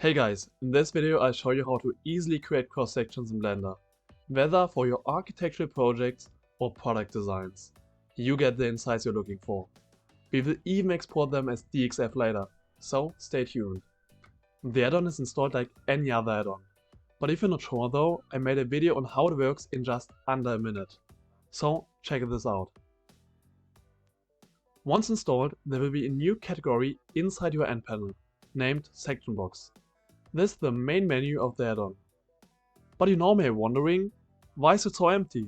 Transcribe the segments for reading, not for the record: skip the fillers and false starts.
Hey guys, in this video I'll show you how to easily create cross sections in Blender, whether for your architectural projects or product designs. You get the insights you're looking for. We will even export them as DXF later, so stay tuned. The add-on is installed like any other add-on, but if you're not sure though, I made a video on how it works in just under a minute. So check this out. Once installed, there will be a new category inside your end panel, named Section Box. This is the main menu of the add-on. But you now may be wondering, why is it so empty?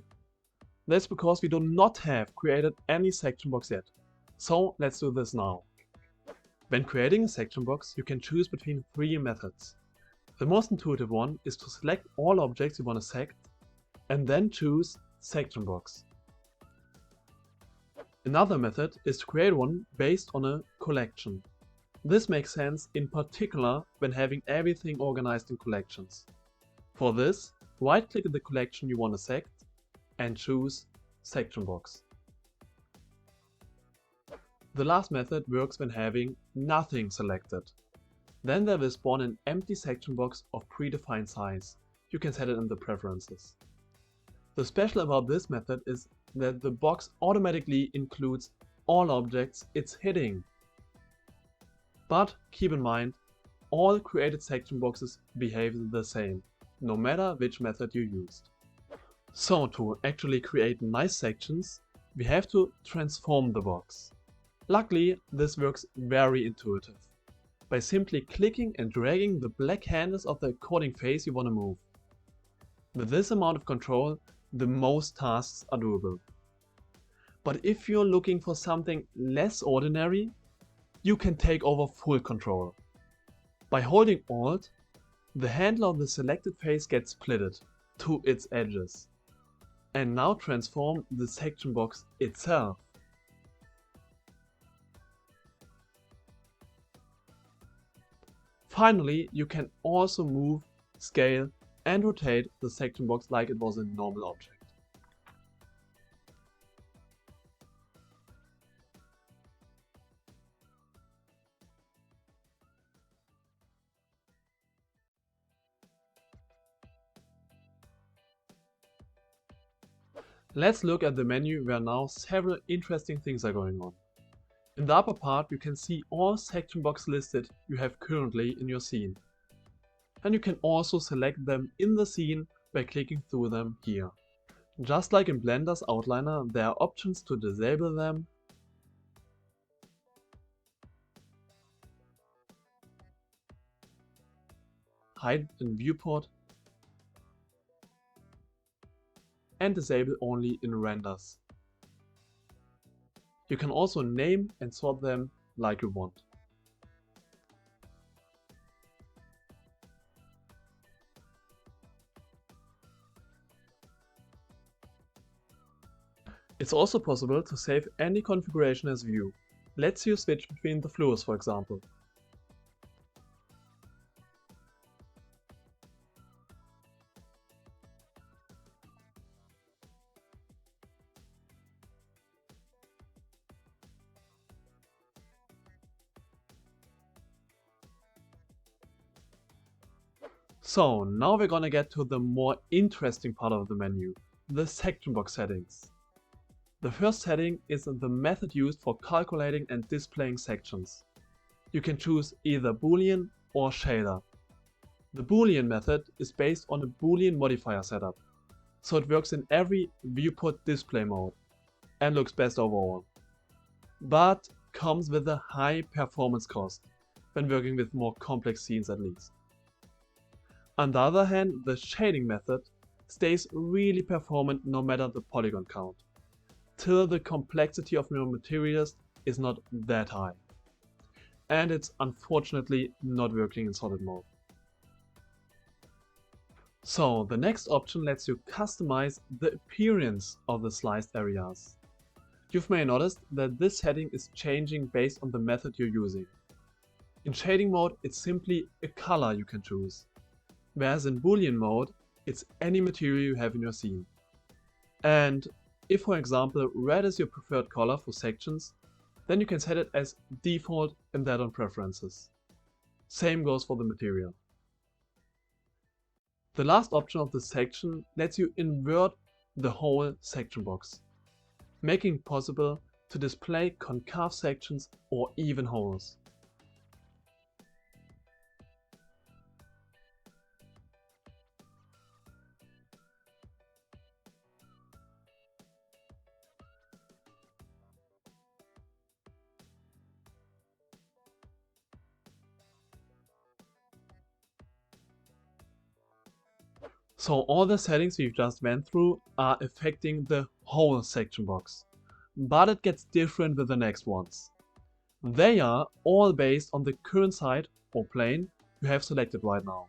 That's because we do not have created any section box yet. So let's do this now. When creating a section box, you can choose between three methods. The most intuitive one is to select all objects you want to sect and then choose section box. Another method is to create one based on a collection. This makes sense in particular when having everything organized in collections. For this, right-click the collection you want to sect and choose Section Box. The last method works when having nothing selected. Then there will spawn an empty section box of predefined size. You can set it in the preferences. The special about this method is that the box automatically includes all objects it's hitting. But keep in mind, all created section boxes behave the same, no matter which method you used. So to actually create nice sections, we have to transform the box. Luckily, this works very intuitive, by simply clicking and dragging the black handles of the according face you want to move. With this amount of control, the most tasks are doable. But if you're looking for something less ordinary, you can take over full control. By holding Alt, the handle of the selected face gets splitted to its edges, and now transform the section box itself. Finally, you can also move, scale and rotate the section box like it was a normal object. Let's look at the menu where now several interesting things are going on. In the upper part you can see all section boxes listed you have currently in your scene. And you can also select them in the scene by clicking through them here. Just like in Blender's outliner, there are options to disable them, hide in viewport, and disable only in renders. You can also name and sort them like you want. It's also possible to save any configuration as view. Let's you switch between the floors, for example. So now we're gonna get to the more interesting part of the menu, the section box settings. The first setting is the method used for calculating and displaying sections. You can choose either Boolean or shader. The Boolean method is based on a Boolean modifier setup, so it works in every viewport display mode and looks best overall, but comes with a high performance cost when working with more complex scenes at least. On the other hand, the shading method stays really performant no matter the polygon count, till the complexity of your materials is not that high. And it's unfortunately not working in solid mode. So the next option lets you customize the appearance of the sliced areas. You may notice that this setting is changing based on the method you're using. In shading mode, it's simply a color you can choose, whereas in Boolean mode, it's any material you have in your scene. And if, for example, red is your preferred color for sections, then you can set it as default in the add-on preferences. Same goes for the material. The last option of the section lets you invert the whole section box, making it possible to display concave sections or even holes. So all the settings we just went through are affecting the whole section box. But it gets different with the next ones. They are all based on the current side or plane you have selected right now.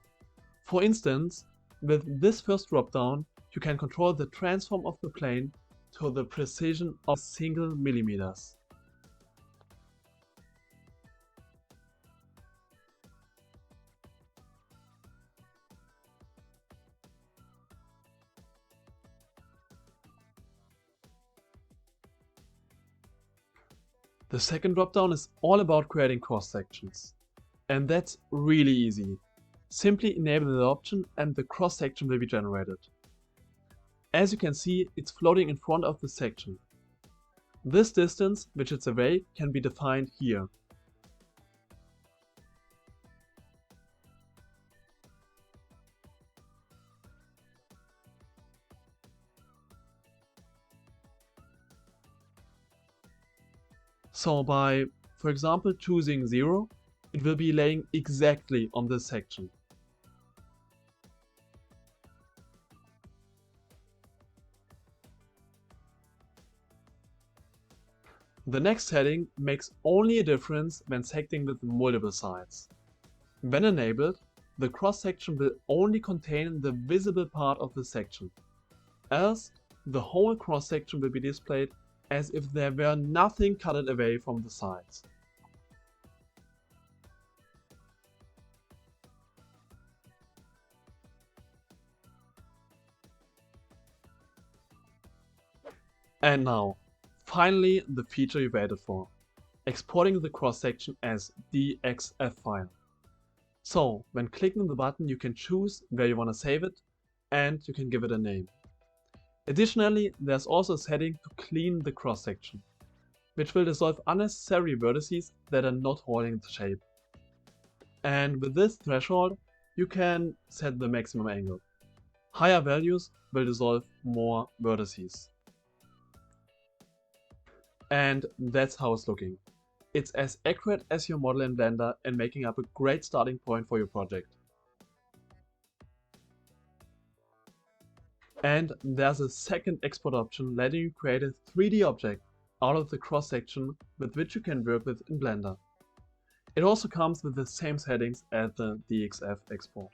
For instance, with this first dropdown, you can control the transform of the plane to the precision of single millimeters. The second dropdown is all about creating cross sections. And that's really easy. Simply enable the option and the cross section will be generated. As you can see, it's floating in front of the section. This distance, which it's away, can be defined here. So by, for example, choosing 0, it will be laying exactly on this section. The next setting makes only a difference when secting with multiple sides. When enabled, the cross section will only contain the visible part of the section. Else, the whole cross section will be displayed as if there were nothing cut away from the sides. And now, finally the feature you waited for, exporting the cross section as DXF file. So, when clicking the button you can choose where you want to save it and you can give it a name. Additionally, there's also a setting to clean the cross section, which will dissolve unnecessary vertices that are not holding the shape. And with this threshold, you can set the maximum angle. Higher values will dissolve more vertices. And that's how it's looking. It's as accurate as your model in Blender and making up a great starting point for your project. And there's a second export option letting you create a 3D object out of the cross section with which you can work with in Blender. It also comes with the same settings as the DXF Export.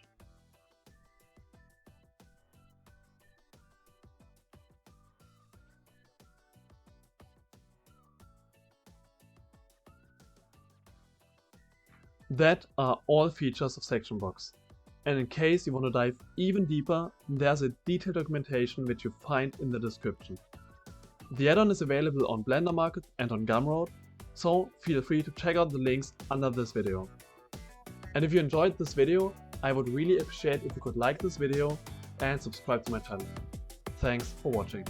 That are all features of Section Box. And in case you want to dive even deeper, there's a detailed documentation which you find in the description. The add-on is available on Blender Market and on Gumroad, so feel free to check out the links under this video. And if you enjoyed this video, I would really appreciate if you could like this video and subscribe to my channel. Thanks for watching.